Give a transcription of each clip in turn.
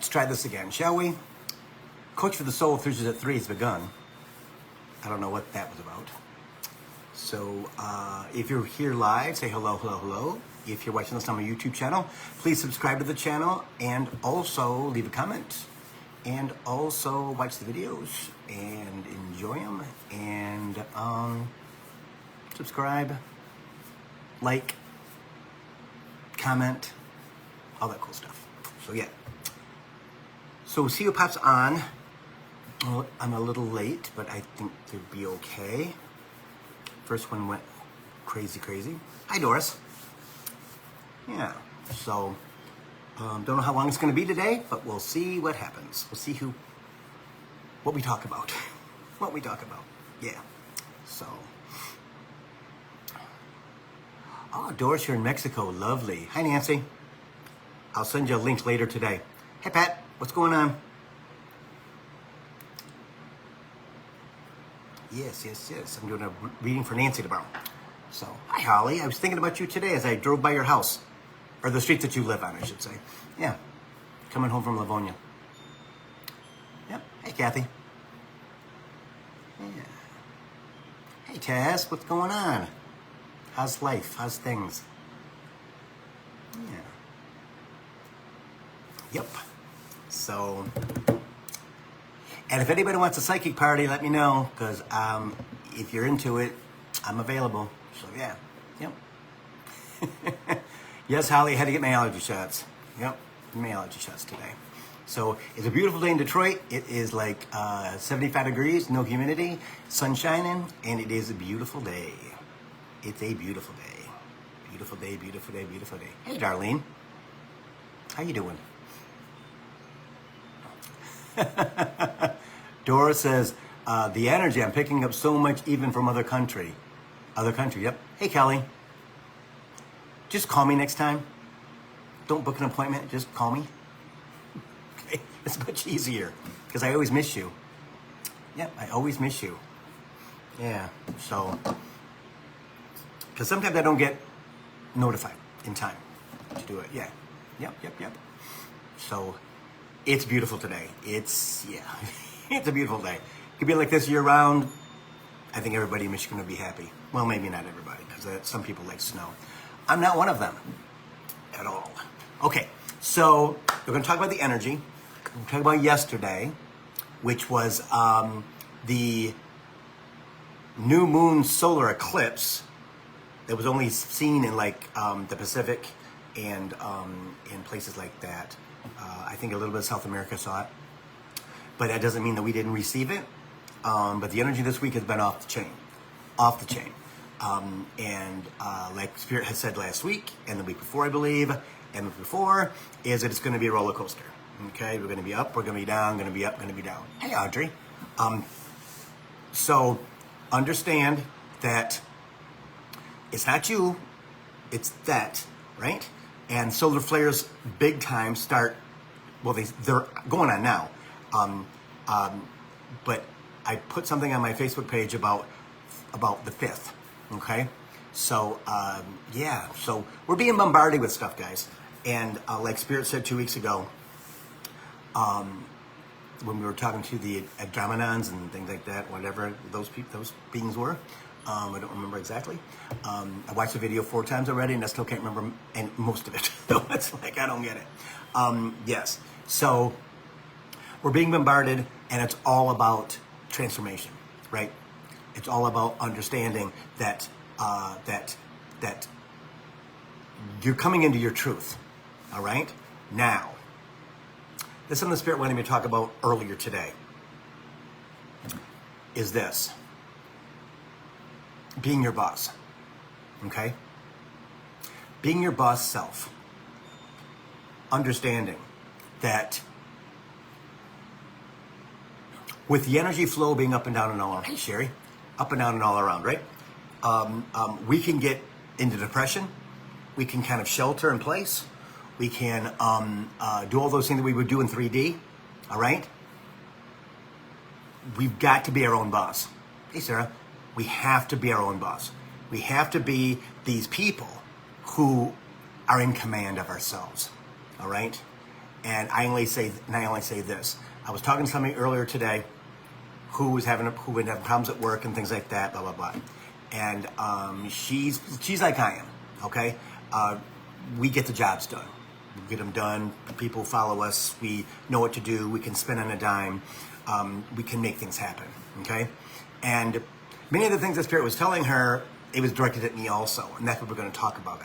let's try this again, shall we? Coach for the Soul Thursdays at 3 has begun. I don't know what that was about. So if you're here live, say hello, hello, hello. If you're watching this on my YouTube channel, please subscribe to the channel and also leave a comment. And also watch the videos and enjoy them. And subscribe, like, comment, all that cool stuff. So yeah. So see what pops on. Well, I'm a little late, but I think they'd be okay. First one went crazy. Hi, Doris. Yeah, so don't know how long it's going to be today, but we'll see what happens. We'll see what we talk about. What we talk about. Yeah, so. Oh, Doris, you're in Mexico. Lovely. Hi, Nancy. I'll send you a link later today. Hey, Pat, what's going on? Yes. I'm doing a reading for Nancy tomorrow. So, hi, Holly. I was thinking about you today as I drove by your house. Or the street that you live on, I should say. Yeah. Coming home from Livonia. Yep. Hey, Kathy. Yeah. Hey, Tess. What's going on? How's life? How's things? Yeah. Yep. So... And if anybody wants a psychic party, let me know, because if you're into it, I'm available. So yeah, yep. Yes, Holly, I had to get my allergy shots. Yep, my allergy shots today. So it's a beautiful day in Detroit. It is like 75 degrees, no humidity, sun shining, and it is a beautiful day. It's a beautiful day. Beautiful day, beautiful day, beautiful day. Hey, Darlene. How you doing? Dora says, the energy, I'm picking up so much even from other country, yep. Hey, Kelly. Just call me next time. Don't book an appointment, just call me. Okay, it's much easier, because I always miss you. Yep, I always miss you. Yeah, so, because sometimes I don't get notified in time to do it, yeah. Yep. So, it's beautiful today. It's a beautiful day. It could be like this year round. I think everybody in Michigan would be happy. Well, maybe not everybody, because some people like snow. I'm not one of them at all. Okay, so we're going to talk about the energy. We're going to talk about yesterday, which was the new moon solar eclipse that was only seen in like the Pacific and in places like that. I think a little bit of South America saw it, but that doesn't mean that we didn't receive it. But the energy this week has been off the chain. And like Spirit had said last week, and the week before, I believe, and the week before, is that it's going to be a roller coaster. Okay, we're going to be up, we're going to be down, going to be up, going to be down. Hey, Audrey. So understand that it's not you, it's that, right? And solar flares, big time, start. Well, they're going on now. But I put something on my Facebook page about the 5th. Okay, so yeah, so we're being bombarded with stuff, guys. And like Spirit said 2 weeks ago, when we were talking to the Andromedons and things like that, whatever those beings were. I don't remember exactly. I watched the video 4 times already, and I still can't remember most of it. So it's like, I don't get it. Yes. So we're being bombarded, and it's all about transformation, right? It's all about understanding that that you're coming into your truth. All right. Now, this is something the Spirit wanted me to talk about earlier today. Is this being your boss? Okay. Being your boss self. Understanding that with the energy flow being up and down and all around, hey Sherry, up and down and all around, right? We can get into depression. We can kind of shelter in place. We can do all those things that we would do in 3D, all right? We've got to be our own boss. Hey Sarah, we have to be our own boss. We have to be these people who are in command of ourselves, all right? And I only say this. I was talking to somebody earlier today who would have problems at work and things like that, blah, blah, blah. And she's like I am, okay? We get the jobs done. We get them done. People follow us. We know what to do. We can spin on a dime. We can make things happen, okay? And many of the things that Spirit was telling her, it was directed at me also, and that's what we're going to talk about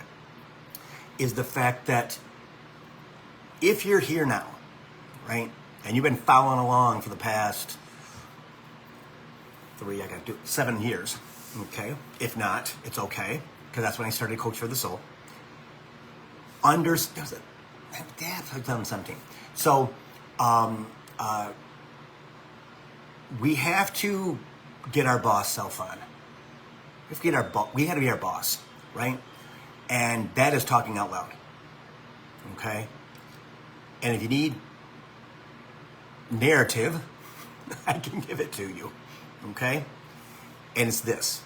is the fact that if you're here now, right, and you've been following along for the past 7 years, okay? If not, it's okay, because that's when I started Coach for the Soul. I've done something. So, we have to get our boss self on. We have to be our boss, right? And that is talking out loud, okay? And if you need narrative, I can give it to you, okay? And it's this.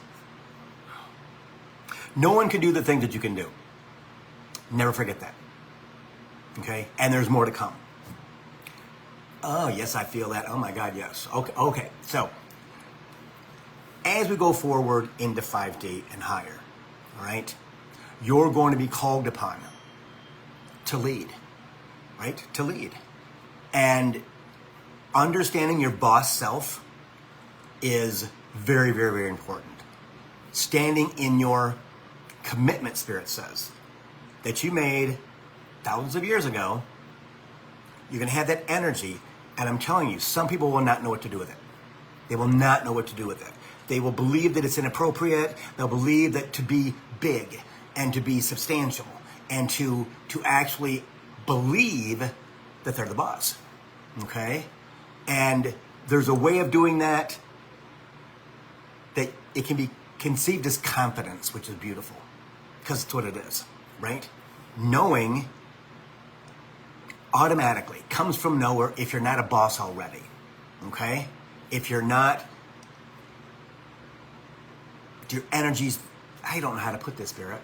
No one can do the things that you can do. Never forget that, okay? And there's more to come. Oh, yes, I feel that. Oh, my God, yes. Okay. So, as we go forward into 5D and higher, all right, you're going to be called upon to lead, right? To lead. And understanding your boss self is very, very, very important. Standing in your commitment, Spirit says, that you made thousands of years ago, you're going to have that energy. And I'm telling you, some people will not know what to do with it. They will not know what to do with it. They will believe that it's inappropriate. They'll believe that to be big and to be substantial and to actually believe that they're the boss, okay? And there's a way of doing that it can be conceived as confidence, which is beautiful, because it's what it is, right? Knowing automatically comes from nowhere if you're not a boss already, okay? If you're not, your energy's, I don't know how to put this, Spirit.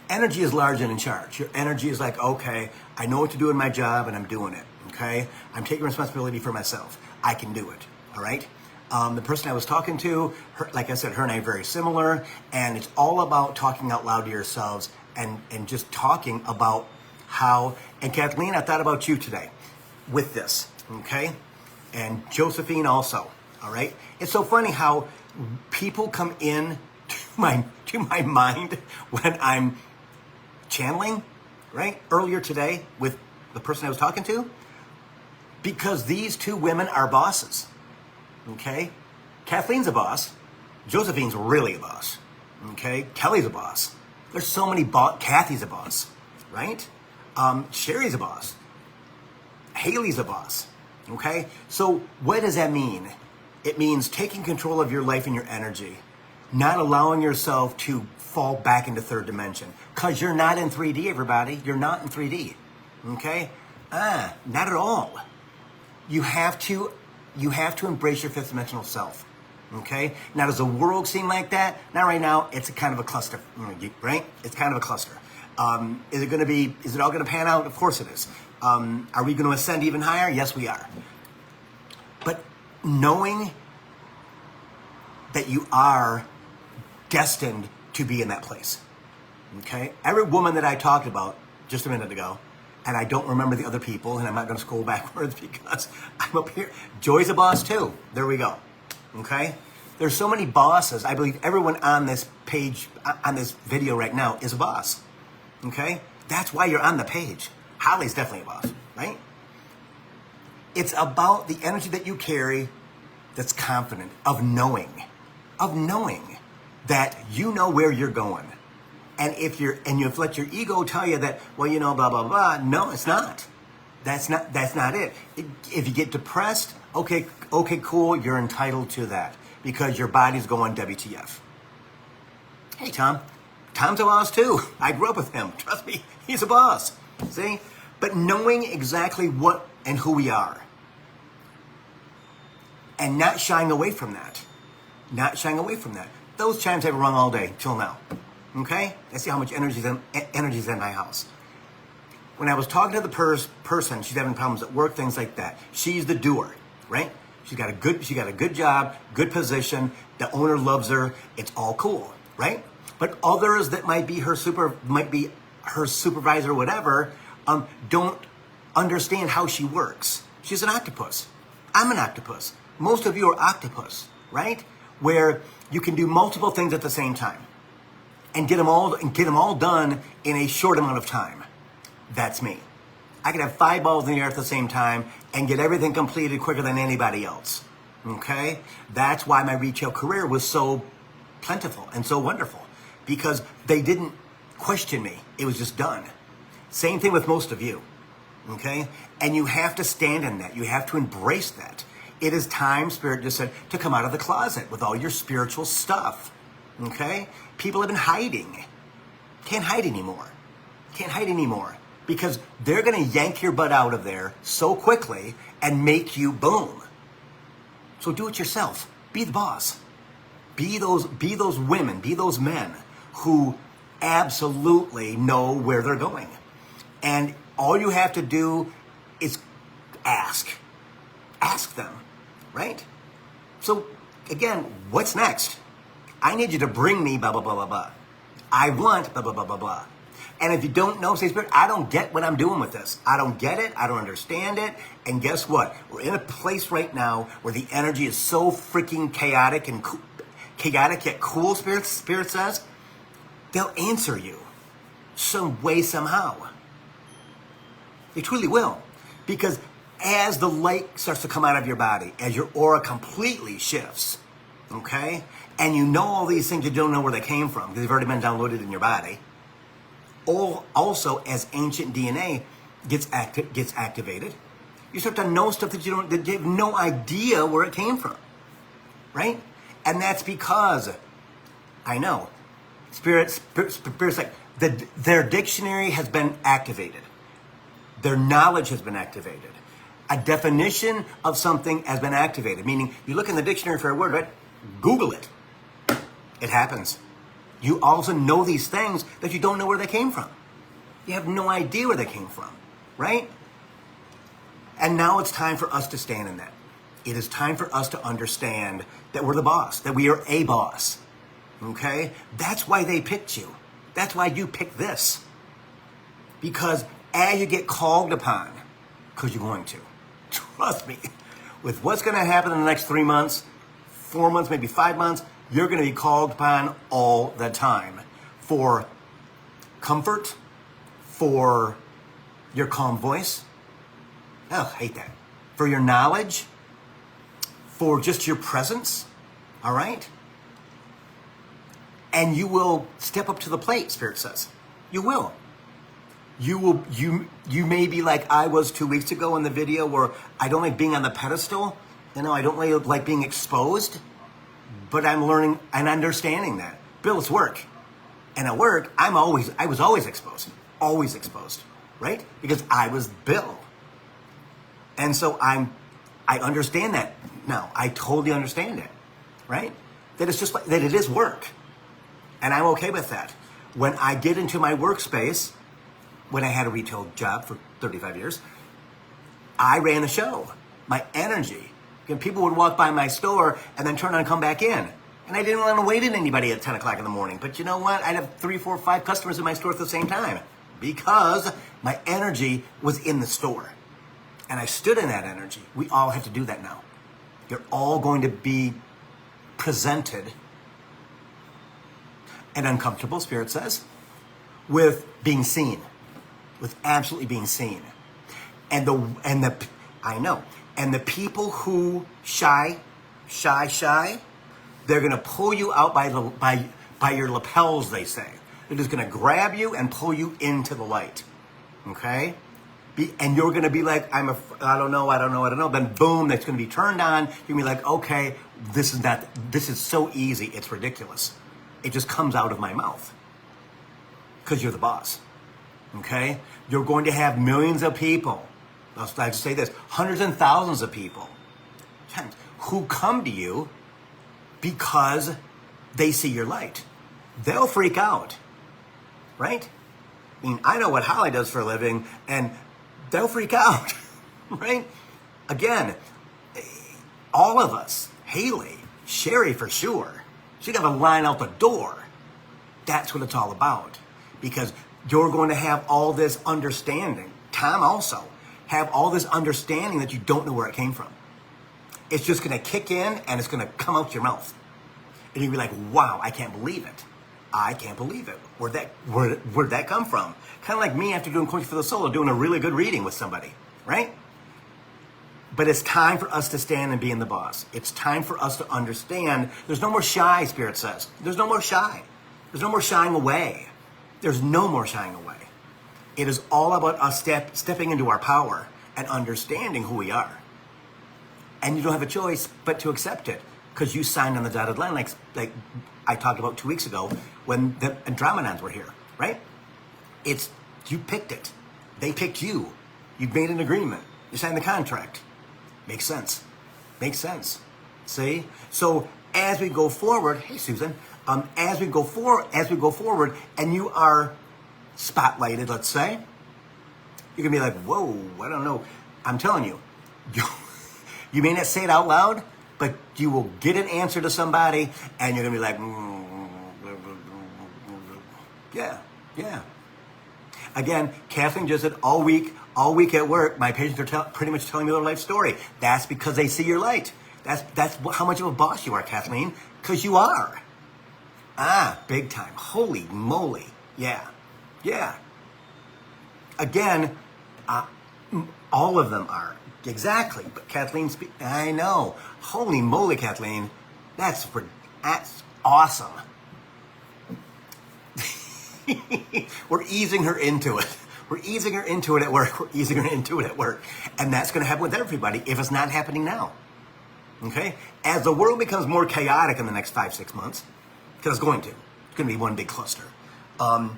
Energy is large and in charge. Your energy is like, okay, I know what to do in my job and I'm doing it, okay? I'm taking responsibility for myself. I can do it, all right? The person I was talking to, like I said, her and I are very similar, and it's all about talking out loud to yourselves and just talking about how, and Kathleen, I thought about you today with this, okay? And Josephine also, all right? It's so funny how people come in to my mind when I'm channeling, right? Earlier today with the person I was talking to, because these two women are bosses, okay? Kathleen's a boss. Josephine's really a boss, okay? Kelly's a boss. There's so many Kathy's a boss, right? Sherry's a boss. Haley's a boss, okay? So what does that mean? It means taking control of your life and your energy, not allowing yourself to fall back into third dimension, because you're not in 3D, everybody. You're not in 3D, okay? Not at all. You have to embrace your fifth dimensional self, okay? Now, does the world seem like that? Not right now. It's a kind of a cluster, right? It's kind of a cluster. Is it all going to pan out? Of course it is. Are we going to ascend even higher? Yes, we are. But knowing that you are destined to be in that place, okay? Every woman that I talked about just a minute ago, and I don't remember the other people, and I'm not going to scroll backwards because I'm up here. Joy's a boss too. There we go, okay? There's so many bosses. I believe everyone on this page, on this video right now is a boss, okay? That's why you're on the page. Holly's definitely a boss, right? It's about the energy that you carry that's confident, of knowing that you know where you're going. And if you've let your ego tell you that, well, you know, blah, blah, blah. No, it's not. That's not it. If you get depressed, okay, cool, you're entitled to that because your body's going WTF. Hey, Tom. Tom's a boss too. I grew up with him. Trust me, he's a boss. See? But knowing exactly what and who we are and not shying away from that. Those chimes have rung all day till now. Okay? Let's see how much energy is in my house. when I was talking to the person, she's having problems at work, things like that. She's the doer, right? She got a good job, good position. The owner loves her. It's all cool, right? But others that might be her supervisor, or whatever, don't understand how she works. She's an octopus. I'm an octopus. Most of you are octopus, right? Where you can do multiple things at the same time and get them all done in a short amount of time. That's me. I can have 5 balls in the air at the same time and get everything completed quicker than anybody else. Okay? That's why my retail career was so plentiful and so wonderful, because they didn't question me. It was just done. Same thing with most of you. Okay? And you have to stand in that. You have to embrace that. It is time, Spirit just said, to come out of the closet with all your spiritual stuff. Okay? People have been hiding. Can't hide anymore. Can't hide anymore. Because they're going to yank your butt out of there so quickly and make you boom. So do it yourself. Be the boss. Be those women, be those men who absolutely know where they're going. And all you have to do is ask. Ask them, right? So again, what's next? I need you to bring me blah, blah, blah, blah, blah. I want blah, blah, blah, blah, blah. And if you don't know, say, Spirit, I don't get what I'm doing with this. I don't get it. I don't understand it. And guess what? We're in a place right now where the energy is so freaking chaotic and chaotic yet cool, Spirit says. They'll answer you some way, somehow. They truly will. Because as the light starts to come out of your body, as your aura completely shifts, okay? And you know all these things, you don't know where they came from because they've already been downloaded in your body. Also, as ancient DNA gets activated, you start to know stuff that you have no idea where it came from, right? And that's because, I know, Spirit's like, their dictionary has been activated. Their knowledge has been activated. A definition of something has been activated, meaning you look in the dictionary for a word, right? Google it. It happens. You also know these things that you don't know where they came from. You have no idea where they came from, right? And now it's time for us to stand in that. It is time for us to understand that we're the boss, that we are a boss, okay? That's why they picked you. That's why you picked this. Because as you get called upon, because you're going to, trust me, with what's going to happen in the next 3 months, 4 months, maybe 5 months, you're going to be called upon all the time for comfort, for your calm voice. Oh, I hate that. For your knowledge, for just your presence, all right? And you will step up to the plate, Spirit says. You will. You may be like I was 2 weeks ago in the video where I don't like being on the pedestal. You know, I don't like being exposed. But I'm learning and understanding that. Bill, it's work. And at work, I was always exposed. Always exposed. Right? Because I was Bill. And so I understand that now. I totally understand it. Right? That it's just like, that it is work. And I'm okay with that. When I get into my workspace, when I had a retail job for 35 years, I ran the show. My energy. And people would walk by my store and then turn on and come back in. And I didn't want to wait on anybody at 10 o'clock in the morning. But you know what? I'd have 3, 4, 5 customers in my store at the same time because my energy was in the store. And I stood in that energy. We all have to do that now. You're all going to be presented and uncomfortable, Spirit says, with being seen, with absolutely being seen. And I know. And the people who shy, they're going to pull you out by your lapels, they say. They're just going to grab you and pull you into the light. Okay? And you're going to be like, I don't know. Then boom, that's going to be turned on. You're going to be like, okay, this is so easy. It's ridiculous. It just comes out of my mouth. Because you're the boss. Okay? You're going to have millions of people. I'll just say this, hundreds and thousands of people who come to you because they see your light. They'll freak out, right? I mean, I know what Holly does for a living, and they'll freak out, right? Again, all of us, Haley, Sherry for sure, she got a line out the door. That's what it's all about. Because you're going to have all this understanding. Tom also have all this understanding that you don't know where it came from. It's just going to kick in and it's going to come out your mouth. And you'll be like, wow, I can't believe it. I can't believe it. Where'd that come from? Kind of like me after doing Coaching for the Soul, doing a really good reading with somebody, right? But it's time for us to stand and be in the boss. It's time for us to understand there's no more shy, Spirit says. There's no more shy. There's no more shying away. There's no more shying away. It is all about us stepping into our power and understanding who we are. And you don't have a choice but to accept it because you signed on the dotted line like I talked about 2 weeks ago when the Andromedans were here, right? You picked it. They picked you. You made an agreement. You signed the contract. Makes sense. Makes sense. See? So as we go forward, hey Susan, as we go forward, and you are spotlighted, let's say, you're gonna be like, whoa, I don't know. I'm telling you, you may not say it out loud, but you will get an answer to somebody, and you're gonna be like, yeah. Again, Kathleen just said all week at work, my patients are pretty much telling me their life story. That's because they see your light. That's how much of a boss you are, Kathleen, because you are. Big time. Holy moly. Yeah. Again, all of them are. Exactly. But Kathleen, I know. Holy moly, Kathleen. That's awesome. We're easing her into it. We're easing her into it at work. And that's going to happen with everybody if it's not happening now. Okay? As the world becomes more chaotic in the next 5-6 months, because it's going to be one big cluster. Don't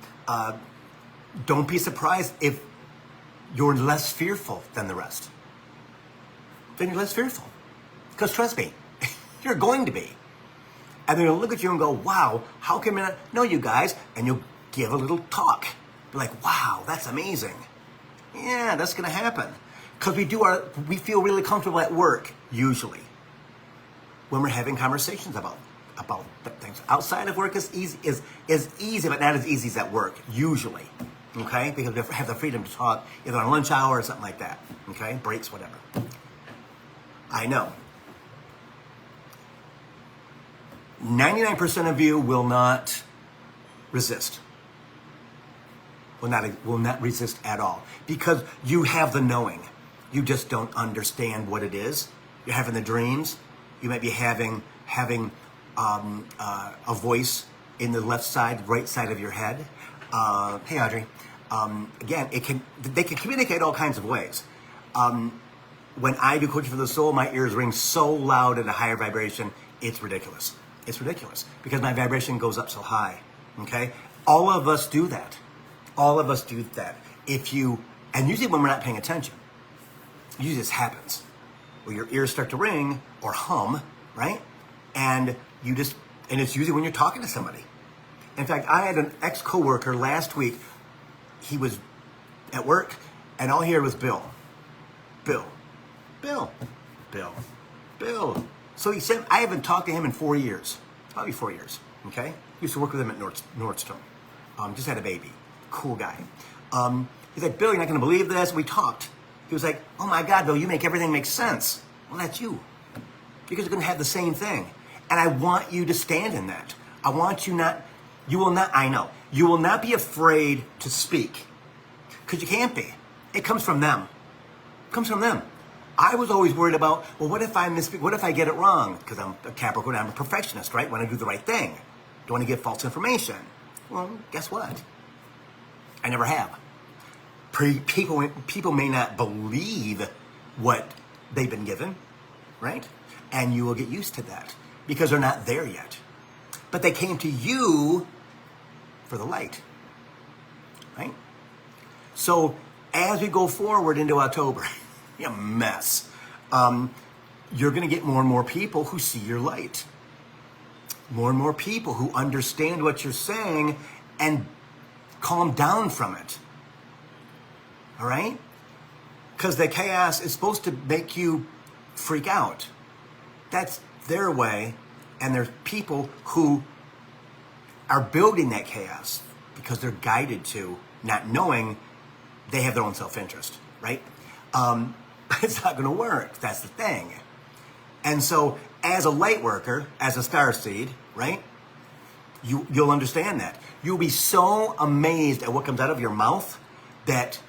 be surprised if you're less fearful than the rest. Then you're less fearful. Because trust me, you're going to be. And they're going to look at you and go, wow, how come I not know you guys? And you'll give a little talk. Be like, wow, that's amazing. Yeah, that's going to happen. Because we feel really comfortable at work, usually, when we're having conversations about things. Outside of work is easy, but not as easy as at work, usually. Okay? Because we have the freedom to talk either on lunch hour or something like that. Okay? Breaks, whatever. I know. 99% of you will not resist. Will not resist at all. Because you have the knowing. You just don't understand what it is. You're having the dreams. You might be having a voice in the left side, right side of your head. Hey, Audrey. Again, they can communicate all kinds of ways. When I do Coaching for the Soul, my ears ring so loud at a higher vibration, it's ridiculous. It's ridiculous because my vibration goes up so high. Okay? All of us do that. And usually when we're not paying attention, usually this happens. Where your ears start to ring or hum, right? And it's usually when you're talking to somebody. In fact, I had an ex-coworker last week. He was at work, and all he heard was Bill. So he said, I haven't talked to him in 4 years. Probably 4 years, okay? Used to work with him at Nordstrom. Just had a baby. Cool guy. He's like, Bill, you're not going to believe this. We talked. He was like, oh my God, Bill, you make everything make sense. Well, that's you. Because you're going to have the same thing. And I want you to stand in that. You will not be afraid to speak. Because you can't be. It comes from them. I was always worried about, well, what if I misspeak? What if I get it wrong? Because I'm a Capricorn, I'm a perfectionist, right? When I do the right thing. Don't want to give false information. Well, guess what? I never have. People may not believe what they've been given, right? And you will get used to that because they're not there yet. But they came to you for the light, right? So as we go forward into October, a mess, you're going to get more and more people who see your light. More and more people who understand what you're saying and calm down from it. All right? Because the chaos is supposed to make you freak out. That's their way, and there's people who are building that chaos because they're guided to, not knowing they have their own self-interest, right? It's not going to work. That's the thing. And so, as a light worker, as a starseed, right? You'll understand that. You'll be so amazed at what comes out of your mouth that,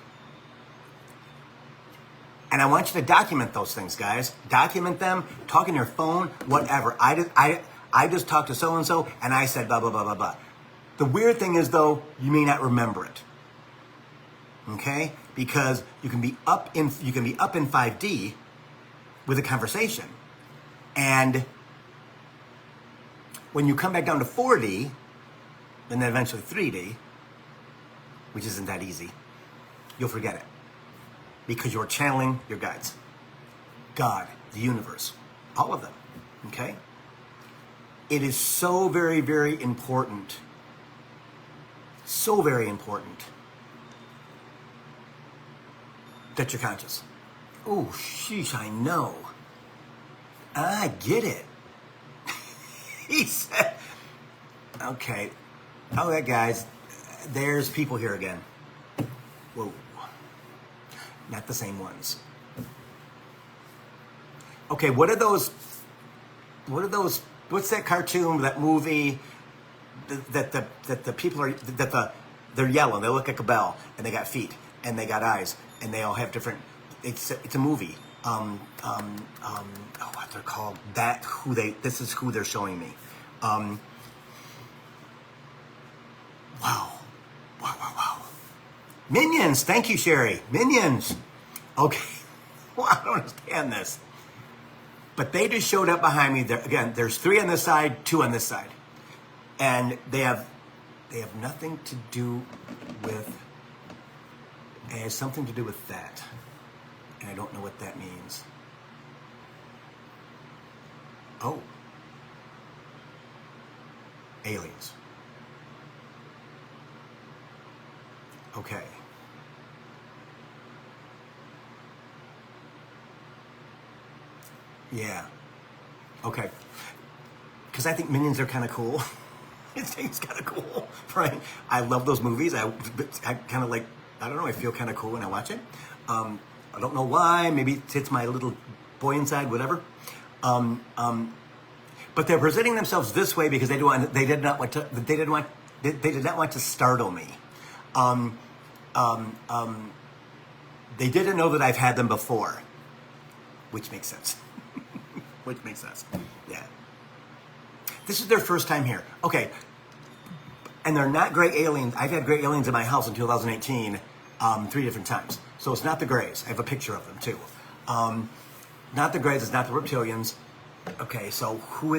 and I want you to document those things, guys. Document them, talk on your phone, whatever. I just talked to so-and-so and I said blah, blah, blah, blah, blah. The weird thing is, though, you may not remember it. Okay? Because you can be up in 5D with a conversation. And when you come back down to 4D, and then eventually 3D, which isn't that easy, you'll forget it. Because you're channeling your guides. God, the universe, all of them, okay? It is so very, very important, so very important that you're conscious. Oh, sheesh, I know. I get it. He said, okay. All right, guys, there's people here again. Whoa. Not the same ones. Okay, what are those, what's that cartoon, that movie that the people are, they're yellow, they look like a bell, and they got feet, and they got eyes, and they all have different, it's a movie. What they're called, this is who they're showing me. Wow. Minions, thank you, Sherry. Minions. Okay, well, I don't understand this. But they just showed up behind me. Again, there's 3 on this side, 2 on this side. And they have nothing to do with, it has something to do with that. And I don't know what that means. Oh. Aliens. Okay. Yeah. Okay. Because I think Minions are kind of cool. It's kind of cool, right? I love those movies. I kind of like, I don't know, I feel kind of cool when I watch it. I don't know why. Maybe it's my little boy inside, whatever. But they're presenting themselves this way because they did not want to startle me. They didn't know that I've had them before, which makes sense. Which makes sense. Yeah. This is their first time here. Okay. And they're not gray aliens. I've had gray aliens in my house in 2018, 3 different times. So it's not the grays. I have a picture of them too. Not the grays. It's not the reptilians. Okay. So who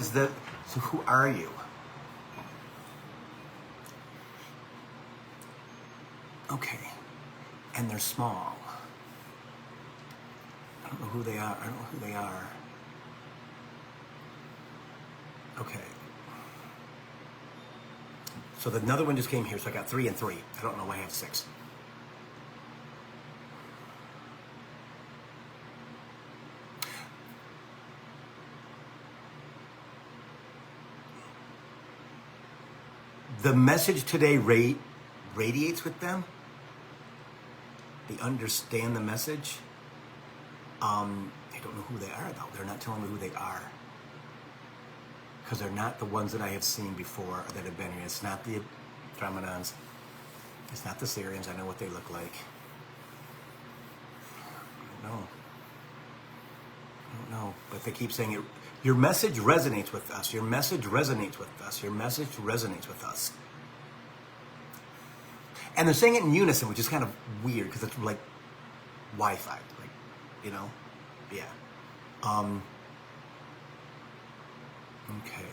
are you? Okay. And they're small. I don't know who they are. Okay. So another one just came here, so I got 3 and 3. I don't know why I have 6. The message today radiates with them. They understand the message. I don't know who they are, though. They're not telling me who they are. Because they're not the ones that I have seen before or that have been here. It's not the Andromedans. It's not the Syrians. I know what they look like. I don't know. But they keep saying it. Your message resonates with us. Your message resonates with us. Your message resonates with us. And they're saying it in unison, which is kind of weird because it's like Wi-Fi, like, you know? Yeah. Okay.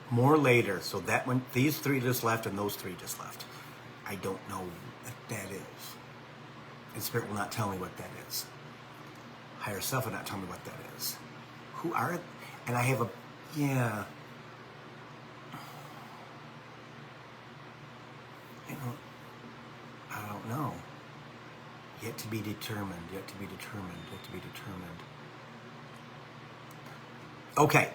More later. So that one, these 3 just left and those 3 just left. I don't know what that is. And Spirit will not tell me what that is. Higher Self will not tell me what that is. Who are it? And I have yeah. I know. Yet to be determined, yet to be determined, yet to be determined. Okay.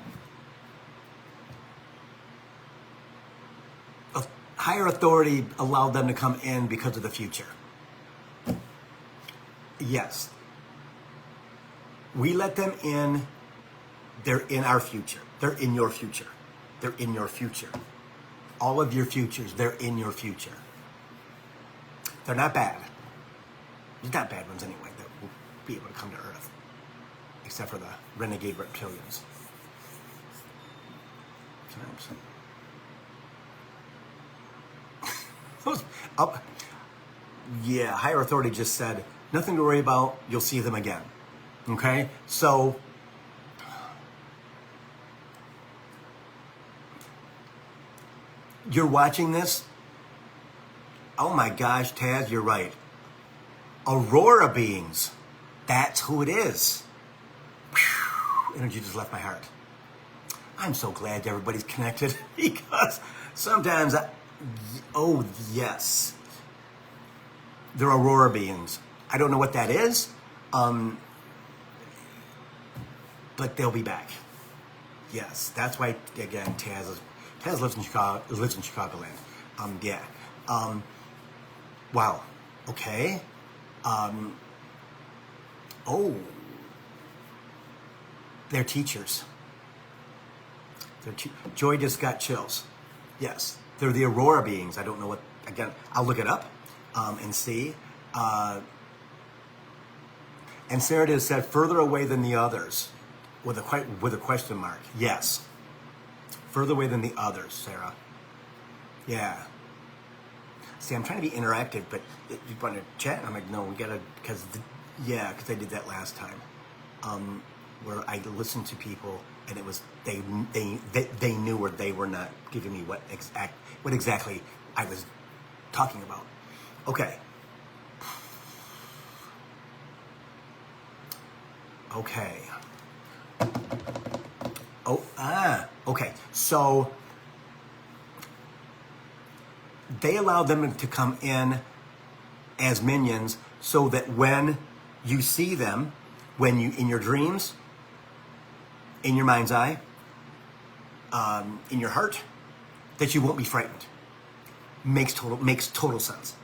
A higher authority allowed them to come in because of the future. Yes. We let them in. They're in our future. They're in your future. They're in your future. All of your futures, they're in your future. They're not bad. There's not bad ones anyway that will be able to come to Earth. Except for the renegade reptilians. Yeah, higher authority just said, nothing to worry about, you'll see them again. Okay? So, you're watching this? Oh my gosh, Taz, you're right. Aurora beings. That's who it is. Whew, energy just left my heart. I'm so glad everybody's connected because sometimes oh yes. They're Aurora beings. I don't know what that is, but they'll be back. Yes, that's why, again, Taz lives in Chicagoland. Yeah. Wow. Okay. Oh. They're teachers. Joy just got chills. Yes. They're the Aurora beings. I don't know what, again, I'll look it up and see. And Sarah has said, further away than the others, with a question mark. Yes. Further away than the others, Sarah. Yeah. See, I'm trying to be interactive, but you want to chat? I'm like, no, we gotta, because I did that last time, where I listened to people, and it was they knew or they were not giving me what exactly I was talking about. Okay. Okay. Okay. So they allowed them to come in as minions so that when you see them, when you, in your dreams, in your mind's eye, in your heart, that you won't be frightened. Makes total sense.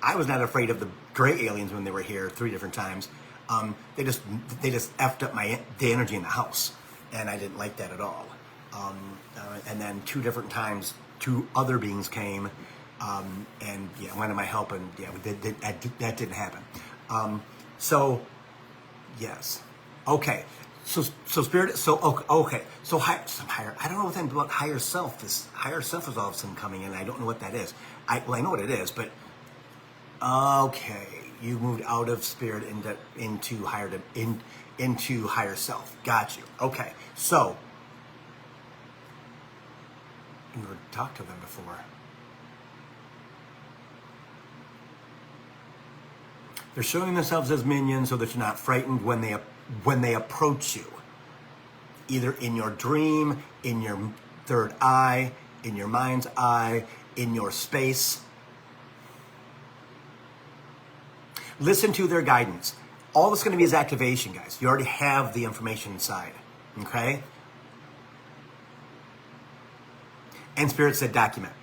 I was not afraid of the gray aliens when they were here 3 different times. They just effed up the energy in the house, and I didn't like that at all. And then 2 different times, 2 other beings came, and wanted my help, and that didn't happen. So yes, okay. So spirit. So okay. So higher. I don't know what that about higher self. This higher self is all of a sudden coming in. I don't know what that is. I know what it is, but okay. You moved out of spirit into higher self. Got you. Okay. So you never talked to them before. They're showing themselves as minions so that you're not frightened when they approach you. Either in your dream, in your third eye, in your mind's eye, in your space. Listen to their guidance. All that's going to be is activation, guys. You already have the information inside. Okay? And Spirit said document.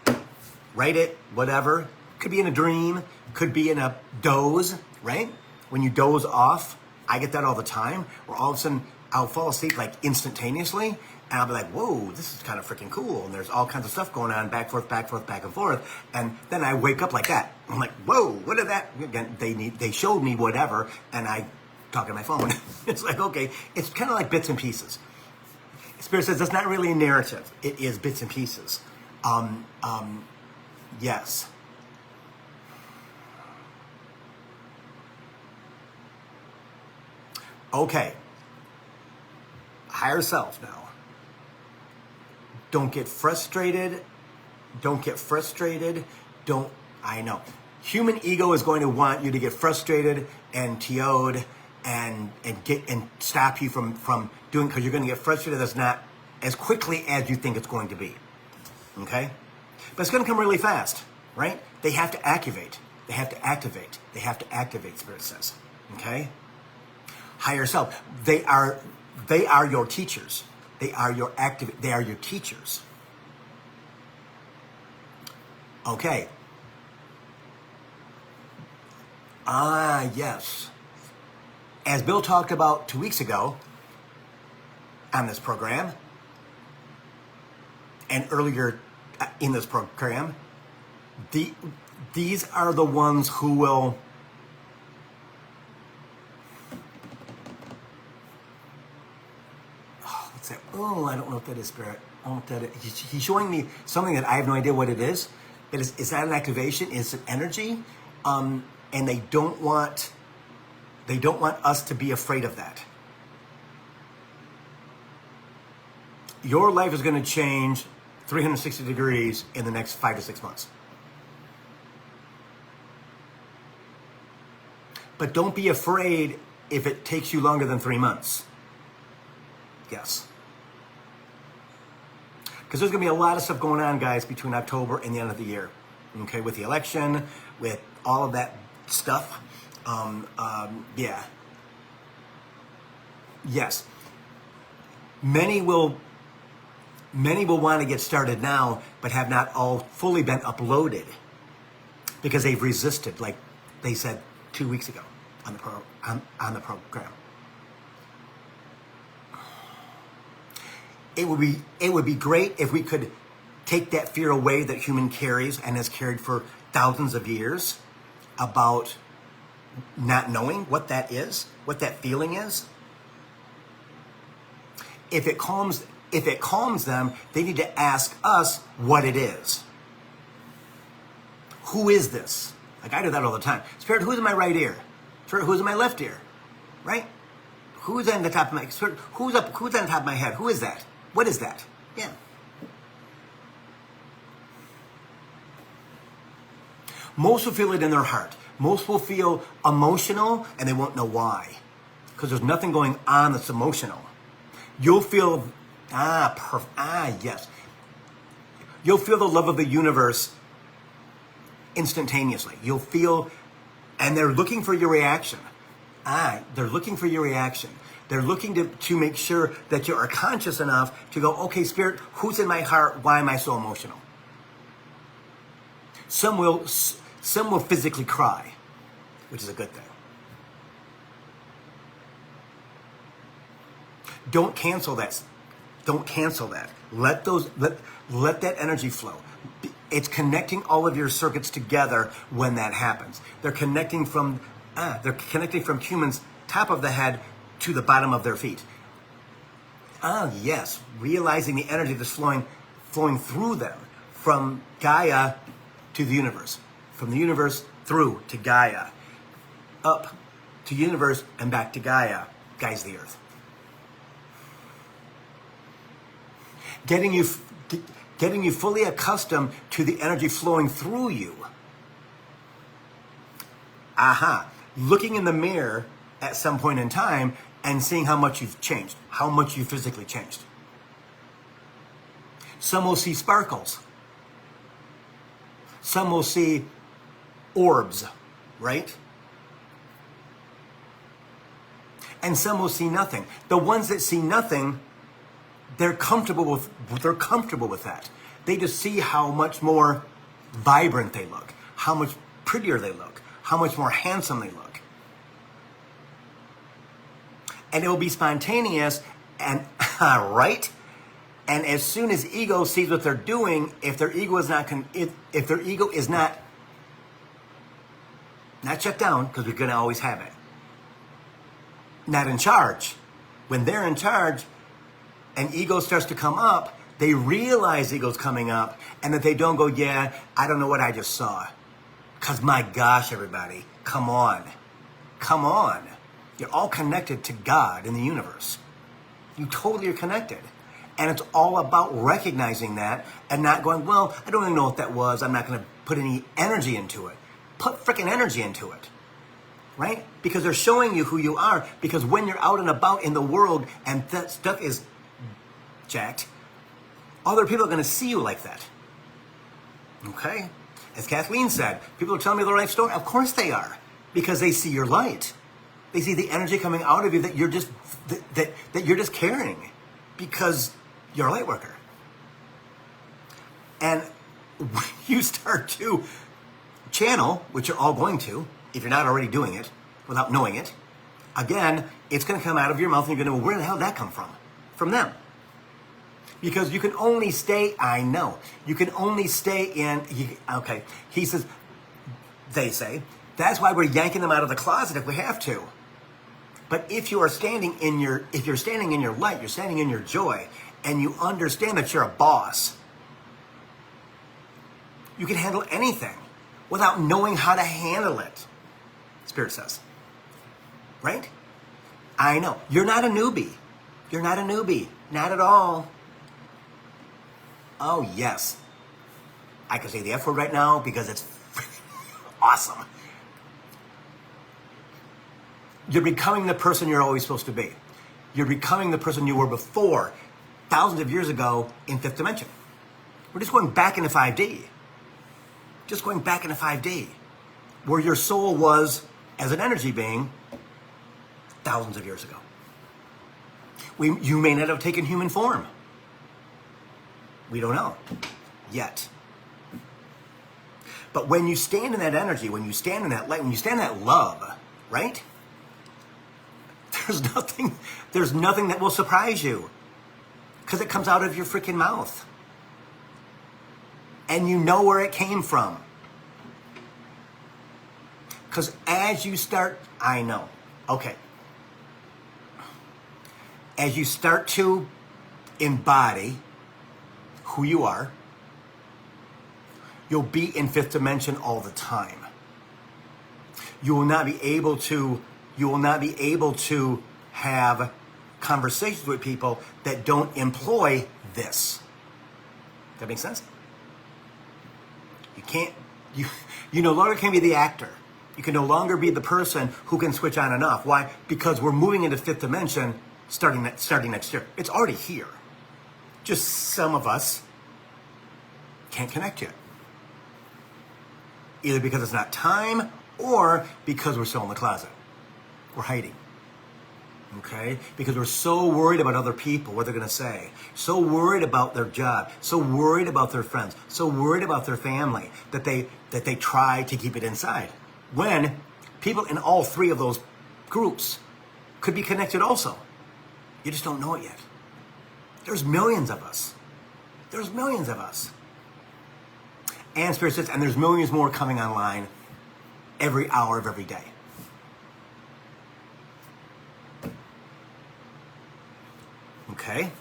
Write it, whatever. Could be in a dream. Could be in a doze, right? When you doze off, I get that all the time, where all of a sudden I'll fall asleep like instantaneously, and I'll be like, whoa, this is kind of freaking cool. And there's all kinds of stuff going on, back, forth, back and forth. And then I wake up like that. I'm like, whoa, what is that? Again, they showed me whatever, and I talk on my phone. It's like, okay, it's kind of like bits and pieces. Spirit says that's not really a narrative. It is bits and pieces. Yes. Okay. Higher self now. Don't get frustrated. I know. Human ego is going to want you to get frustrated and TO'd and stop you from doing, because you're going to get frustrated. That's not as quickly as you think it's going to be. Okay? But it's going to come really fast, right? They have to activate. They have to activate. They have to activate, Spirit says. Okay? Higher self. They are your teachers. They are your teachers. Okay. Yes. As Bill talked about 2 weeks ago on this program, and earlier in this program, these are the ones who will what's that? Oh, I don't know what that is, Spirit. I don't know what that is. He's showing me something that I have no idea what it is. But is that an activation? Is it energy? And they don't want us to be afraid of that. Your life is going to change 360 degrees in the next 5 to 6 months. But don't be afraid if it takes you longer than 3 months. Yes. Because there's going to be a lot of stuff going on, guys, between October and the end of the year. Okay, with the election, with all of that stuff. Yeah. Yes. Many will want to get started now, but have not all fully been uploaded because they've resisted, like they said 2 weeks ago on the program. It would be great if we could take that fear away that human carries and has carried for thousands of years about not knowing what that is, what that feeling is. If it calms them, they need to ask us what it is. Who is this? Like I do that all the time. Spirit, who's in my right ear? Spirit, who's in my left ear? Right? Who's on the top of my spirit? Who's on the top of my head? Who is that? What is that? Yeah. Most will feel it in their heart. Most will feel emotional and they won't know why. Because there's nothing going on that's emotional. You'll feel, yes. You'll feel the love of the universe instantaneously. You'll feel, and they're looking for your reaction. They're looking for your reaction. They're looking to make sure that you are conscious enough to go, okay, Spirit, who's in my heart? Why am I so emotional? Some will physically cry, which is a good thing. Don't cancel that. Don't cancel that. Let that energy flow. It's connecting all of your circuits together when that happens. They're connecting from humans' top of the head to the bottom of their feet. Yes, realizing the energy that's flowing through them from Gaia to the universe, from the universe through to Gaia, up to universe and back to Gaia, Gaia's the earth. Getting you fully accustomed to the energy flowing through you. Looking in the mirror at some point in time and seeing how much you've changed, how much you physically changed. Some will see sparkles. Some will see orbs, right? And some will see nothing. The ones that see nothing, they're comfortable with that. They just see how much more vibrant they look, how much prettier they look, how much more handsome they look. And it will be spontaneous and right? And as soon as ego sees what they're doing, if their ego is not shut down, because we're going to always have it, not in charge. When they're in charge and ego starts to come up, they realize ego's coming up and that they don't go, yeah, I don't know what I just saw. Because my gosh, everybody, come on. Come on. You're all connected to God in the universe. You totally are connected. And it's all about recognizing that and not going, well, I don't even know what that was. I'm not going to put any energy into it. Put freaking energy into it. Right? Because they're showing you who you are. Because when you're out and about in the world and that stuff is jacked, other people are going to see you like that. Okay? As Kathleen said, people are telling me their life story. Of course they are, because they see your light. They see the energy coming out of you that you're just that you're just carrying, because you're a light worker. And when you start to channel, which you're all going to, if you're not already doing it without knowing it, again, it's going to come out of your mouth, and you're going to go, where the hell did that come from? From them. Because you can only stay, I know, you can only stay in, okay, he says, they say, that's why we're yanking them out of the closet if we have to. But if you're standing in your light, you're standing in your joy, and you understand that you're a boss, you can handle anything without knowing how to handle it, Spirit says. Right? I know. You're not a newbie. You're not a newbie. Not at all. Oh, yes. I can say the F word right now because it's awesome. You're becoming the person you're always supposed to be. You're becoming the person you were before, thousands of years ago in fifth dimension. We're just going back into 5D. Just going back into 5D, where your soul was as an energy being thousands of years ago. You may not have taken human form. We don't know yet. But when you stand in that energy, when you stand in that light, when you stand in that love, right? There's nothing that will surprise you, because it comes out of your freaking mouth. And you know where it came from. Because as you start, I know, okay. As you start to embody who you are, you'll be in fifth dimension all the time. You will not be able to have conversations with people that don't employ this. That makes sense? You can't, you no longer can be the actor. You can no longer be the person who can switch on and off. Why? Because we're moving into fifth dimension starting next year. It's already here. Just some of us can't connect yet. Either because it's not time, or because we're still in the closet. We're hiding. Okay? Because we're so worried about other people, what they're going to say. So worried about their job. So worried about their friends. So worried about their family that they try to keep it inside. When people in all three of those groups could be connected also. You just don't know it yet. There's millions of us. There's millions of us. And Spirit says, and there's millions more coming online every hour of every day. Okay?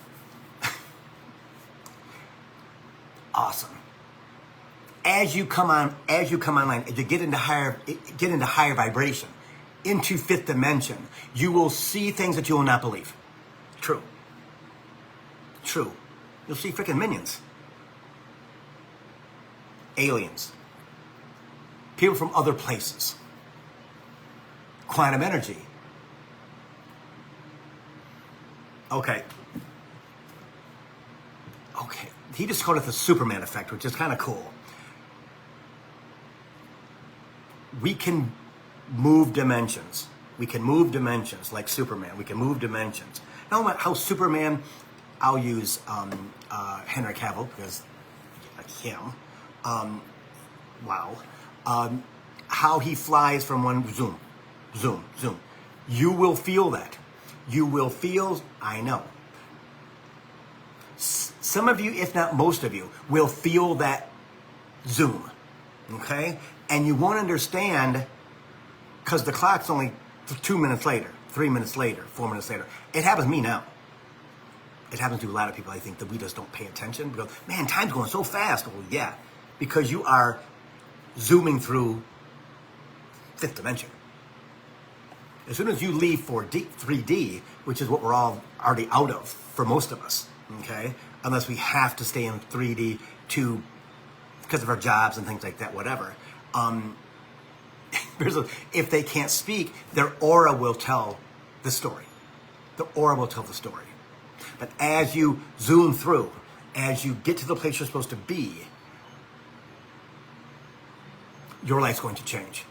Awesome. As you come online, as you get into higher vibration, into fifth dimension, you will see things that you will not believe. True. True. You'll see freaking minions. Aliens. People from other places. Quantum energy. Okay. He just called it the Superman effect, which is kind of cool. We can move dimensions. We can move dimensions like Superman. We can move dimensions. Now, how Superman, I'll use Henry Cavill, because like him. Wow. How he flies from one zoom, zoom, zoom. You will feel that. You will feel, I know. Some of you, if not most of you, will feel that zoom. Okay? And you won't understand because the clock's only 2 minutes later, 3 minutes later, 4 minutes later. It happens to me now. It happens to a lot of people, I think, that we just don't pay attention. Because, man, time's going so fast. Well, yeah, because you are zooming through fifth dimension. As soon as you leave 3D, which is what we're all already out of for most of us, okay? Unless we have to stay in 3D because of our jobs and things like that, whatever. If they can't speak, their aura will tell the story. The aura will tell the story. But as you zoom through, as you get to the place you're supposed to be, your life's going to change.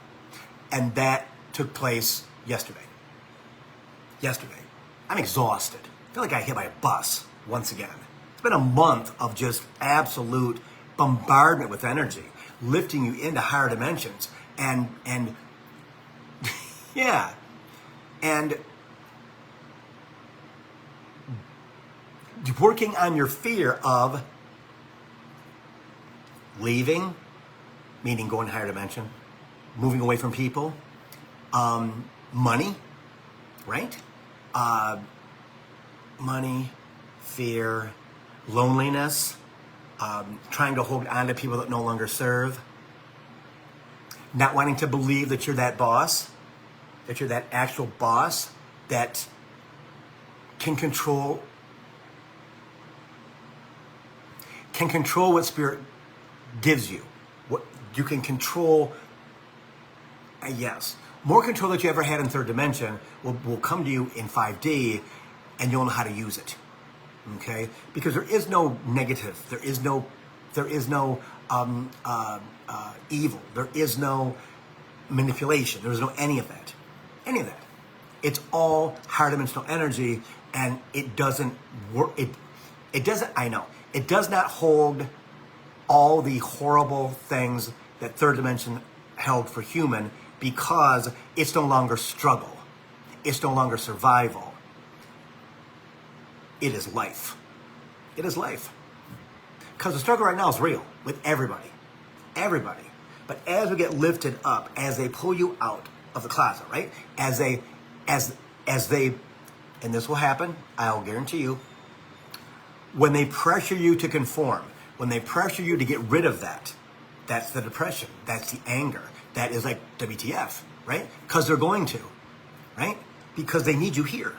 And that took place yesterday. Yesterday. I'm exhausted. I feel like I got hit by a bus once again. It's been a month of just absolute bombardment with energy, lifting you into higher dimensions. And yeah. And working on your fear of leaving, meaning going to higher dimension, moving away from people, money, right? Money, fear, loneliness, trying to hold on to people that no longer serve, not wanting to believe that you're that boss, that you're that actual boss that can control what spirit gives you. What you can control, yes. More control that you ever had in third dimension will come to you in 5D, and you'll know how to use it. Okay? Because there is no negative. There is no evil. There is no manipulation. There is no any of that. Any of that. It's all higher dimensional energy, and it doesn't work. It doesn't. I know. It does not hold all the horrible things that third dimension held for human, because it's no longer struggle. It's no longer survival. It is life. It is life. Because the struggle right now is real with everybody. Everybody. But as we get lifted up, as they pull you out of the closet, right? As they, and this will happen, I'll guarantee you, when they pressure you to conform, when they pressure you to get rid of that, that's the depression, that's the anger, that is like WTF, right? Because they're going to, right? Because they need you here.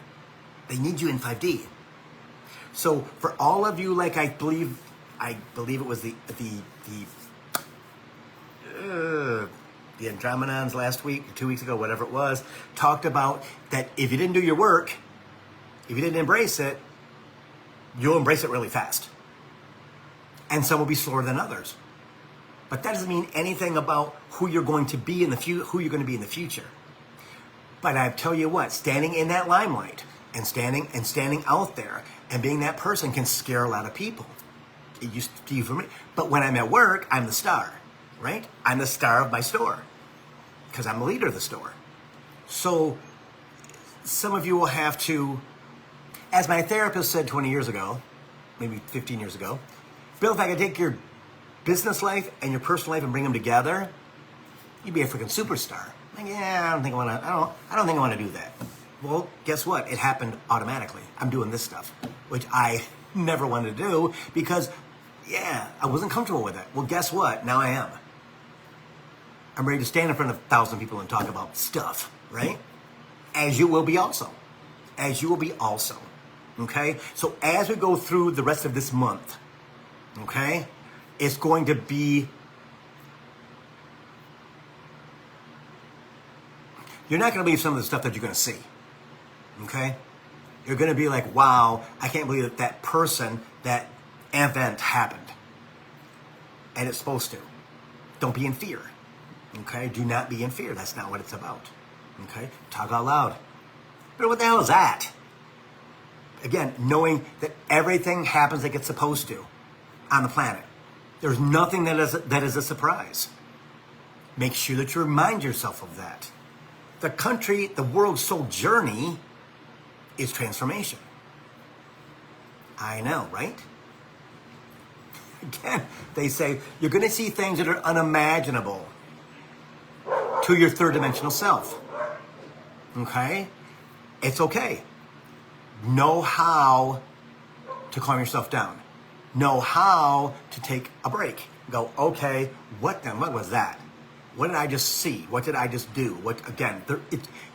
They need you in 5D. So for all of you, like I believe it was the Andromedans last week, or 2 weeks ago, whatever it was, talked about that if you didn't do your work, if you didn't embrace it, you'll embrace it really fast. And some will be slower than others. But that doesn't mean anything about who you're going to be in the future. But I tell you what, standing in that limelight and standing out there and being that person can scare a lot of people. It used to be for me. But when I'm at work, I'm the star, right? I'm the star of my store because I'm the leader of the store. So some of you will have to, as my therapist said 20 years ago, maybe 15 years ago, Bill, if I could take your business life and your personal life and bring them together, you'd be a freaking superstar. Like, yeah, I don't think I want to do that. Well, guess what? It happened automatically. I'm doing this stuff, which I never wanted to do because, yeah, I wasn't comfortable with it. Well, guess what? Now I am. I'm ready to stand in front of 1,000 people and talk about stuff, right? As you will be also. As you will be also. Okay? So as we go through the rest of this month, okay, it's going to be, you're not going to believe some of the stuff that you're going to see. Okay? You're going to be like, wow, I can't believe that person, that event happened. And it's supposed to. Don't be in fear. Okay? Do not be in fear. That's not what it's about. Okay? Talk out loud. But what the hell is that? Again, knowing that everything happens like it's supposed to on the planet. There's nothing that is a surprise. Make sure that you remind yourself of that. The world's sole journey is transformation. I know, right? Again, they say you're going to see things that are unimaginable to your third dimensional self. Okay? It's okay. Know how to calm yourself down. Know how to take a break. Go, okay, what was that? What did I just see? What did I just do?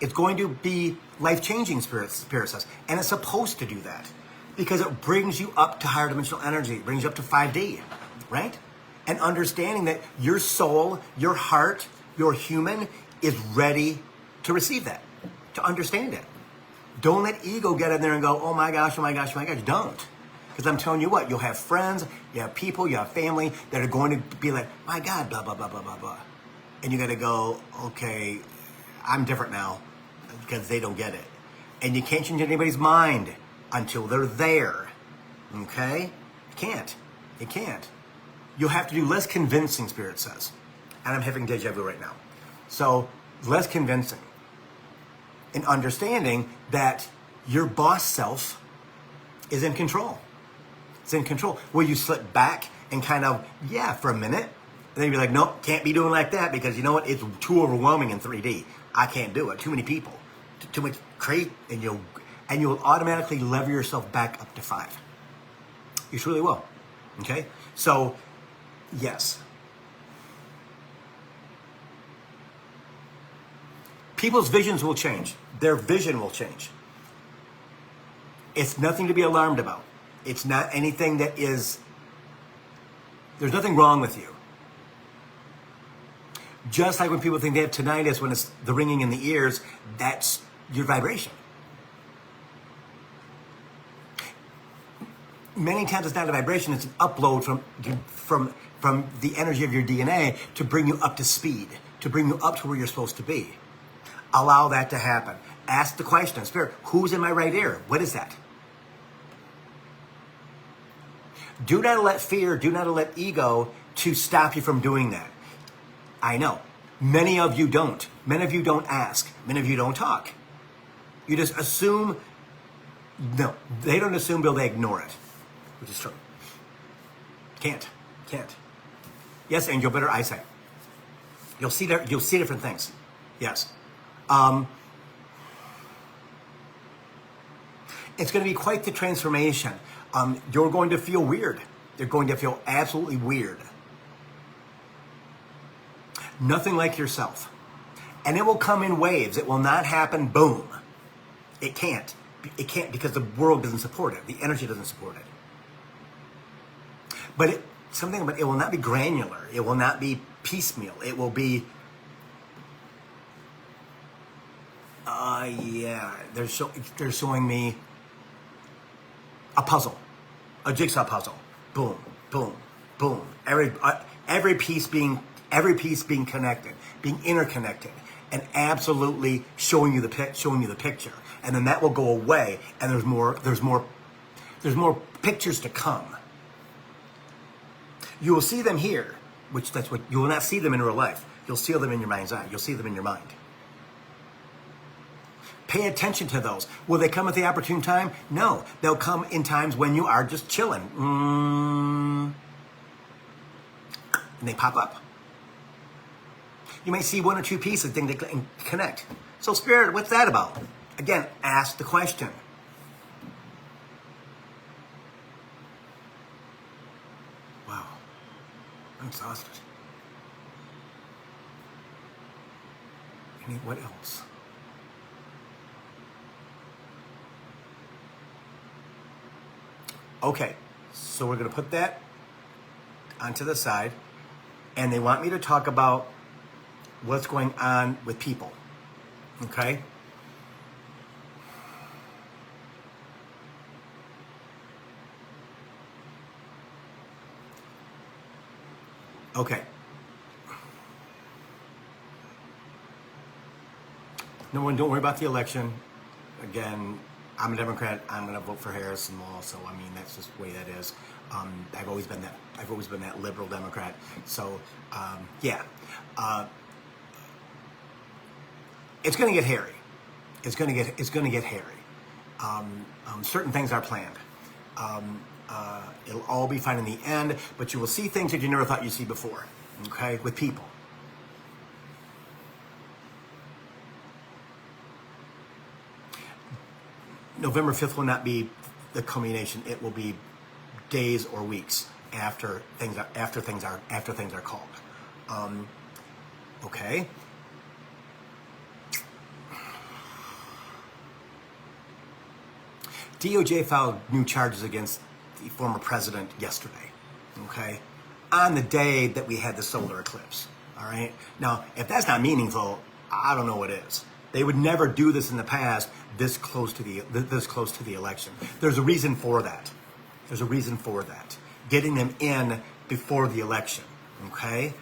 It's going to be life-changing, Spirit says. And it's supposed to do that. Because it brings you up to higher dimensional energy. It brings you up to 5D, right? And understanding that your soul, your heart, your human is ready to receive that, to understand it. Don't let ego get in there and go, oh my gosh, oh my gosh, oh my gosh. Don't. Because I'm telling you what, you'll have friends, you have people, you have family that are going to be like, my God, blah, blah, blah, blah, blah, blah. And you got to go, okay, I'm different now because they don't get it. And you can't change anybody's mind until they're there. Okay? You can't. You can't. You'll have to do less convincing, Spirit says. And I'm having deja vu right now. So, less convincing. And understanding that your boss self is in control. It's in control. Will you slip back and kind of, yeah, for a minute? And then you're like, nope, can't be doing like that because you know what? It's too overwhelming in 3D. I can't do it. Too many people. Too much crazy. And you'll automatically lever yourself back up to 5. You truly will. Okay? So, yes. People's visions will change. Their vision will change. It's nothing to be alarmed about. It's not anything that is, there's nothing wrong with you. Just like when people think they have tinnitus, when it's the ringing in the ears, that's your vibration. Many times it's not a vibration, it's an upload from the energy of your DNA to bring you up to speed, to bring you up to where you're supposed to be. Allow that to happen. Ask the question, Spirit, who's in my right ear? What is that? Do not let fear, do not let ego to stop you from doing that. I know. Many of you don't. Many of you don't ask. Many of you don't talk. You just assume. No, they don't assume, Bill, they ignore it. Which is true. Can't. Yes, Angel, better eyesight. You'll see different things. Yes. It's going to be quite the transformation. You're going to feel weird. You're going to feel absolutely weird. Nothing like yourself. And it will come in waves. It will not happen, boom. It can't. It can't because the world doesn't support it. The energy doesn't support it. But it will not be granular. It will not be piecemeal. It will be, they're showing me a puzzle, a jigsaw puzzle. Boom, boom, boom. Every piece being connected, being interconnected, and absolutely showing you the picture. And then that will go away, and there's more pictures to come. You will see them here, you will not see them in real life. You'll see them in your mind's eye. You'll see them in your mind. Pay attention to those. Will they come at the opportune time? No. They'll come in times when you are just chilling. And they pop up. You may see one or two pieces that connect. So, Spirit, what's that about? Again, ask the question. Wow. I'm exhausted. What else? Okay, so we're going to put that onto the side, and they want me to talk about what's going on with people, okay? Okay. No one, don't worry about the election. Again, I'm a Democrat. I'm going to vote for Harris and Wall. So I mean, that's just the way that is. I've always been that liberal Democrat. So yeah, it's going to get hairy. It's going to get hairy. Certain things are planned. It'll all be fine in the end, but you will see things that you never thought you'd see before. Okay, with people. November 5th will not be the culmination. It will be days or weeks after things are called. Okay. DOJ filed new charges against the former president yesterday. Okay, on the day that we had the solar eclipse. All right. Now, if that's not meaningful, I don't know what is. They would never do this in the past this close to the election. There's a reason for that. Getting them in before the election. Okay.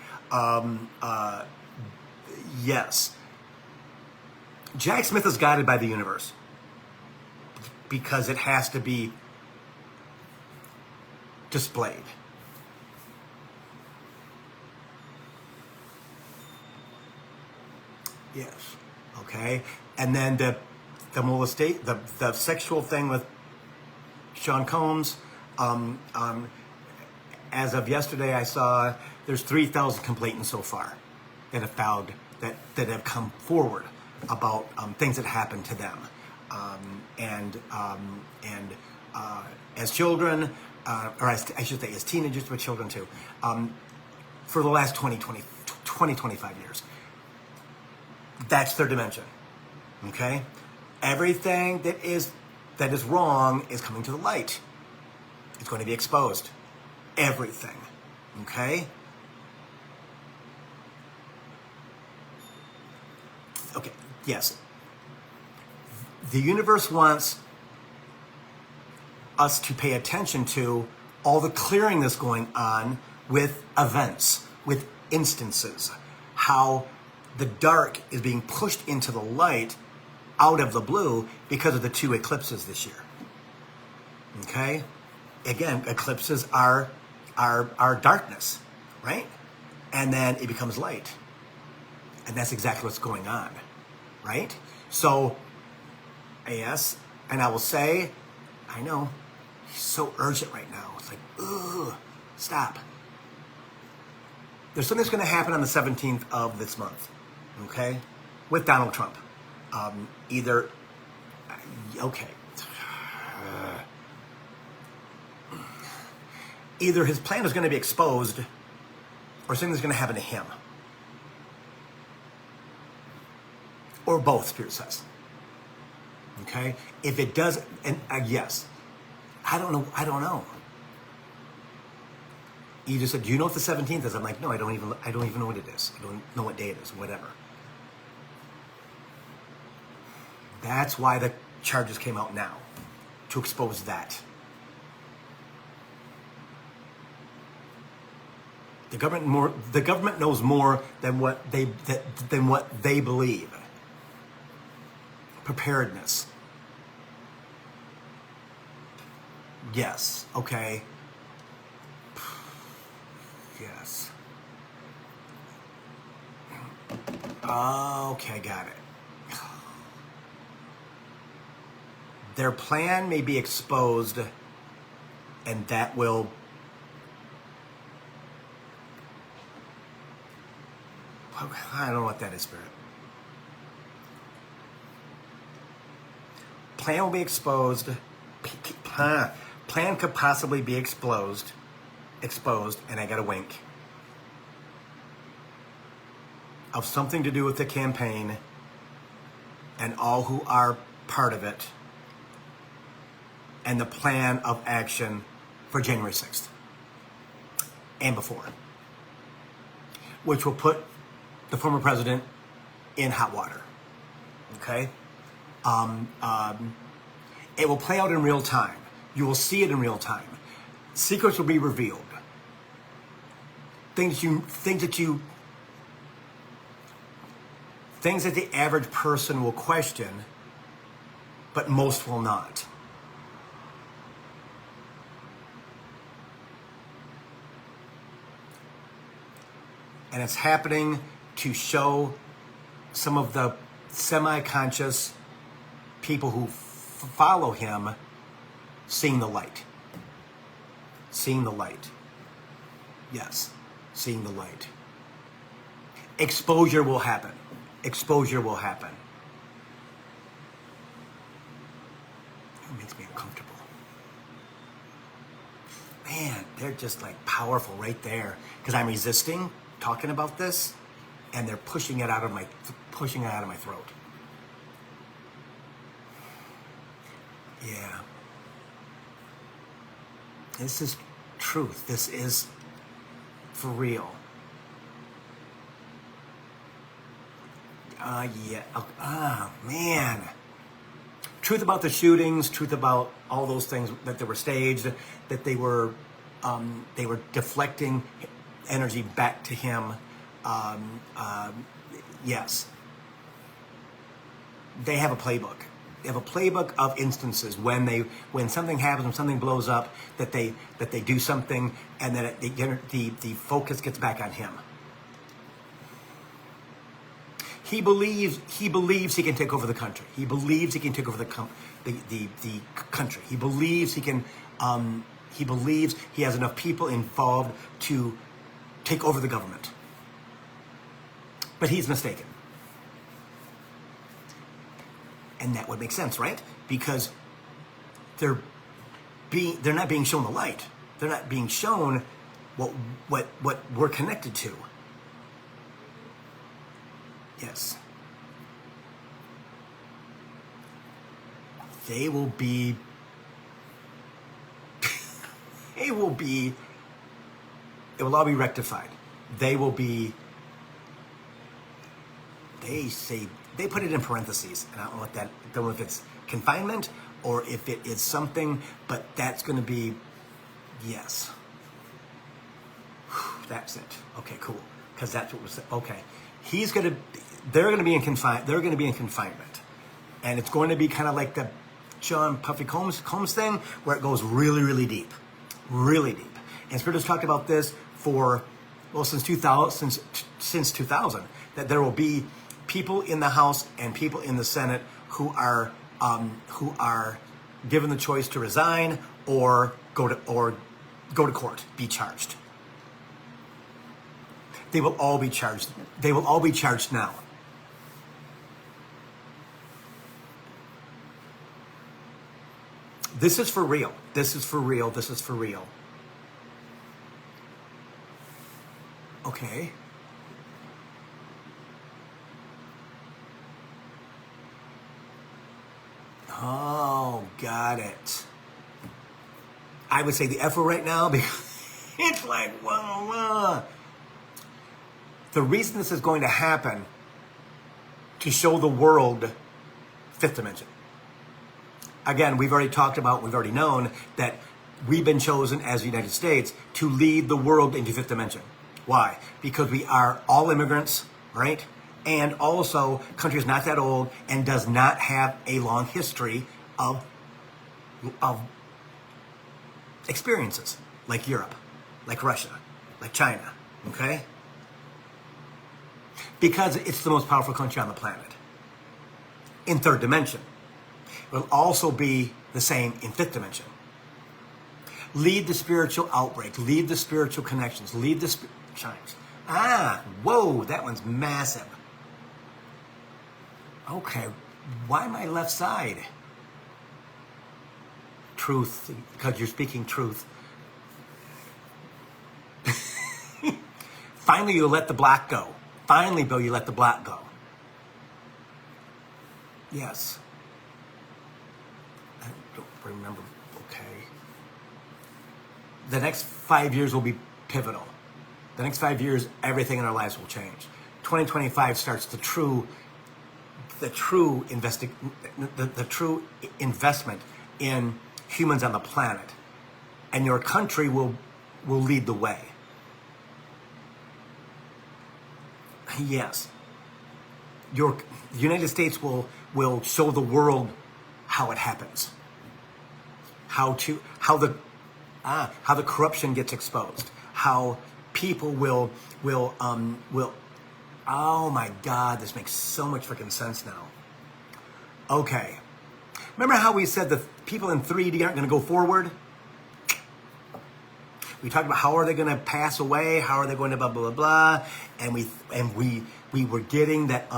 Yes. Jack Smith is guided by the universe because it has to be displayed. Yes. Okay. And then the molestation, the sexual thing with Sean Combs. As of yesterday, I saw there's 3,000 complainants so far that have filed, that have come forward about things that happened to them, and as children, or I should say as teenagers, but children too, for the last 20, 25 years. That's their dimension. Okay, everything that is wrong is coming to the light. It's going to be exposed. Everything. Okay? Okay, yes. The universe wants us to pay attention to all the clearing that's going on with events, with instances, how the dark is being pushed into the light out of the blue because of the 2 eclipses this year. Okay? Again, eclipses are darkness, right? And then it becomes light. And that's exactly what's going on, right? So, yes, and I will say, I know, he's so urgent right now. It's like, ugh, stop. There's something that's going to happen on the 17th of this month, okay? With Donald Trump. Either his plan is going to be exposed or something's going to happen to him. Or both, Spirit says. Okay? If it does, and yes. I don't know. You just said, do you know what the 17th is? I'm like, no, I don't even know what it is. I don't know what day it is, whatever. That's why the charges came out now, to expose that. The government knows more than what they believe. Preparedness. Yes. Okay. Yes. Okay, got it. Their plan may be exposed, and that will I don't know what that is, Spirit. Plan will be exposed. Plan could possibly be exposed, and I got a wink. Of something to do with the campaign and all who are part of it, and the plan of action for January 6th and before, which will put the former president in hot water. Okay? It will play out in real time. You will see it in real time. Secrets will be revealed. Things that the average person will question, but most will not. And it's happening to show some of the semi-conscious people who follow him seeing the light. Seeing the light. Yes, seeing the light. Exposure will happen. Exposure will happen. It makes me uncomfortable. Man, they're just like powerful right there. Because I'm resisting talking about this, and they're pushing it out of my throat. Yeah. This is truth. This is for real. Man. Truth about the shootings, truth about all those things that they were staged, that they were deflecting energy back to him. Yes. They have a playbook. They have a playbook of instances when something happens, when something blows up, that they do something, and then the focus gets back on him. He believes he can take over the country. He believes he can take over the country. He believes he can. He believes he has enough people involved to take over the government. But he's mistaken. And that would make sense, right? Because they're not being shown the light. They're not being shown what we're connected to. Yes. They will be it will all be rectified. They put it in parentheses, and I don't know if it's confinement or if it is something, but that's going to be, yes. That's it. Okay, cool. Because that's what was, okay. They're going to be in confinement. And it's going to be kind of like the John Puffy Combs thing, where it goes really, really deep. Really deep. And Spirit has talked about this since 2000, that there will be people in the House and people in the Senate who are given the choice to resign or go to court, be charged. They will all be charged. They will all be charged now. This is for real. This is for real. This is for real. Okay. Oh, got it. I would say the F word right now because it's like, whoa. The reason this is going to happen to show the world fifth dimension. Again, we've already known that we've been chosen as the United States to lead the world into fifth dimension. Why? Because we are all immigrants, right? And also, country is not that old and does not have a long history of experiences like Europe, like Russia, like China, okay? Because it's the most powerful country on the planet. In third dimension. It will also be the same in fifth dimension. Lead the spiritual outbreak. Lead the spiritual connections. Lead the chimes. Whoa, that one's massive. Okay, why my left side? Truth, because you're speaking truth. Finally, you let the black go. Finally, Bill, you let the black go. Yes. I don't remember. Okay. The next 5 years will be pivotal. The next 5 years, everything in our lives will change. 2025 starts the true investment in humans on the planet, and your country will lead the way. Yes, the United States will show the world how it happens, how the corruption gets exposed, how people will. Oh my God, this makes so much freaking sense now. Okay. Remember how we said the people in 3D aren't going to go forward? We talked about how are they going to pass away? How are they going to blah, blah, blah, blah. And we were getting that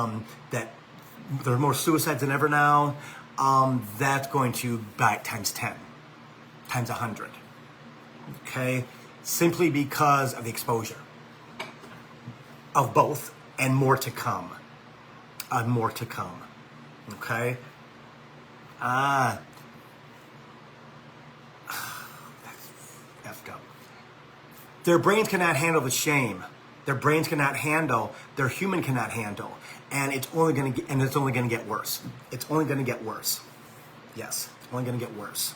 that there are more suicides than ever now. That's going to by times 10, times 100. Okay? Simply because of the exposure of both. And more to come. More to come. Okay? That's effed up. Their brains cannot handle the shame. Their brains cannot handle, their human cannot handle. And it's only gonna get worse. It's only gonna get worse. Yes, it's only gonna get worse.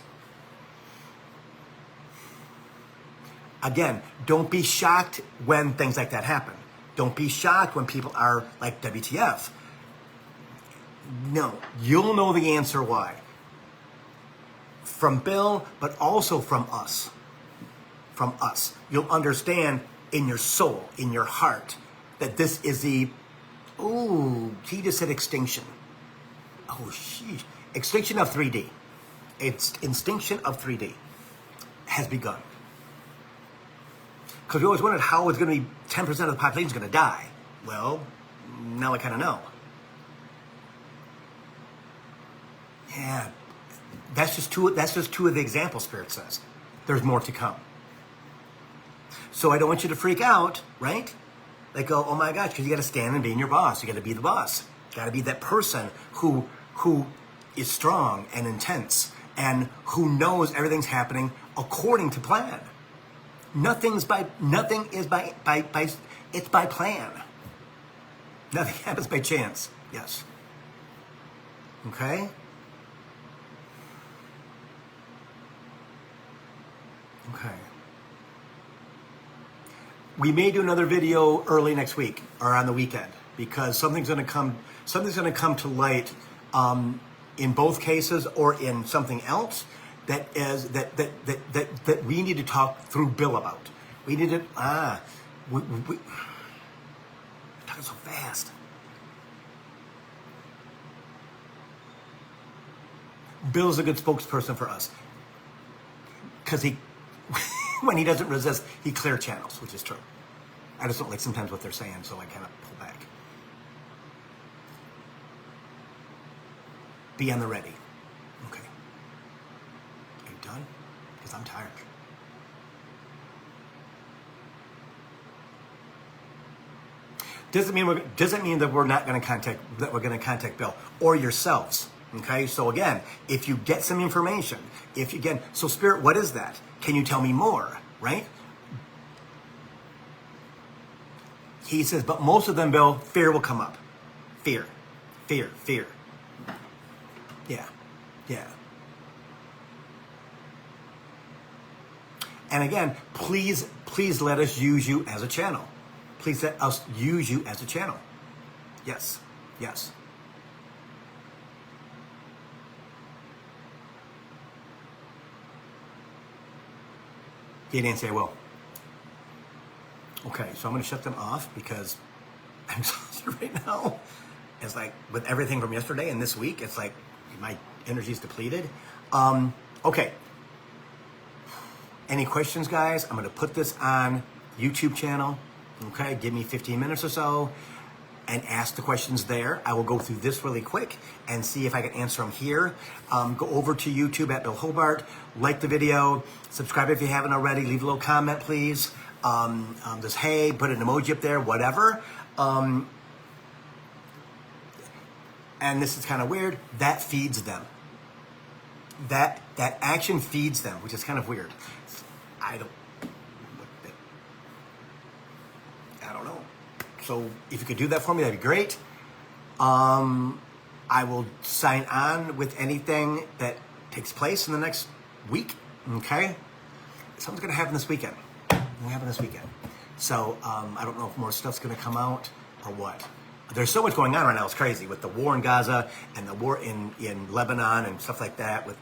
Again, don't be shocked when things like that happen. Don't be shocked when people are like, WTF. No, you'll know the answer why. From Bill, but also from us. From us. You'll understand in your soul, in your heart, that this is the, he just said extinction. Oh, sheesh. Extinction of 3D. It's extinction of 3D has begun. Because we always wondered how it's going to be 10% of the population is going to die. Well, now I kind of know. Yeah, that's just two of the examples Spirit says. There's more to come. So I don't want you to freak out, right? Like, go, oh my gosh, because you got to stand and be your boss. You got to be the boss. You got to be that person who is strong and intense and who knows everything's happening according to plan. Nothing is by it's by plan. Nothing happens by chance. Yes. Okay? Okay. We may do another video early next week or on the weekend because something's going to come to light in both cases or in something else that we need to talk through Bill about. We need to we're talking so fast. Bill's a good spokesperson for us because he when he doesn't resist, he clear channels, which is true. I just don't like sometimes what they're saying, so I kind of pull back. Be on the ready. Okay. Are you done? Because I'm tired. Doesn't mean that we're not going to contact Bill or yourselves. Okay, so again, if you get some information, so Spirit, what is that? Can you tell me more, right? He says, but most of them, Bill, fear will come up. Fear. Yeah. And again, please let us use you as a channel. Please let us use you as a channel. Yes. He didn't say I will. Okay, so I'm going to shut them off because I'm exhausted right now. It's like with everything from yesterday and this week, it's like my energy's depleted. Okay. Any questions, guys? I'm going to put this on YouTube channel. Okay, give me 15 minutes or so and ask the questions there. I will go through this really quick and see if I can answer them here. Go over to YouTube at Bill Hobart, like the video, subscribe if you haven't already, leave a little comment, please. Just hey, put an emoji up there, whatever. And this is kind of weird. That feeds them. That action feeds them, which is kind of weird. I don't know. So if you could do that for me, that'd be great. I will sign on with anything that takes place in the next week. Okay? Something's going to happen this weekend. So I don't know if more stuff's going to come out or what. There's so much going on right now. It's crazy with the war in Gaza and the war in Lebanon and stuff like that with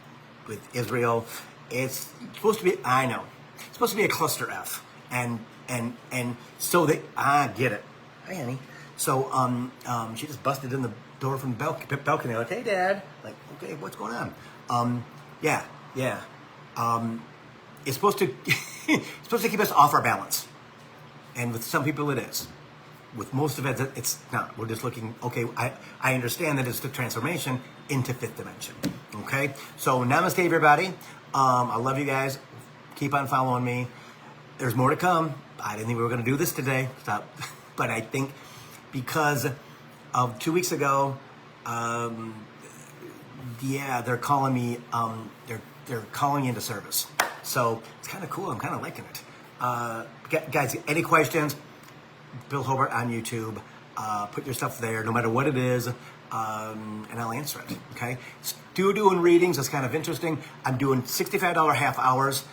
Israel. It's supposed to be, I know, it's supposed to be a cluster F. And so they, get it. Hi, honey. So she just busted in the door from the balcony. Like, hey, Dad. Like, okay, what's going on? Yeah. It's supposed to keep us off our balance. And with some people it is. With most of it, it's not. We're just looking, okay, I understand that it's the transformation into fifth dimension. Okay? So namaste, everybody. I love you guys. Keep on following me. There's more to come. I didn't think we were going to do this today. Stop. But I think because of 2 weeks ago, they're calling me, they're calling me into service. So it's kind of cool. I'm kind of liking it. Guys, any questions? Bill Hobart on YouTube. Put your stuff there, no matter what it is, and I'll answer it. Okay? Still doing readings. That's kind of interesting. I'm doing $65 half hours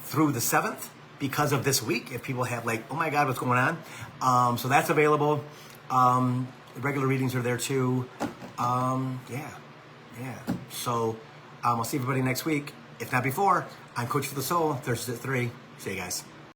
through the 7th. because of this week. If people have like, oh my God, what's going on? So that's available. The regular readings are there too. Yeah. So I'll see everybody next week. If not before, I'm Coach for the Soul, Thursdays at 3. See you guys.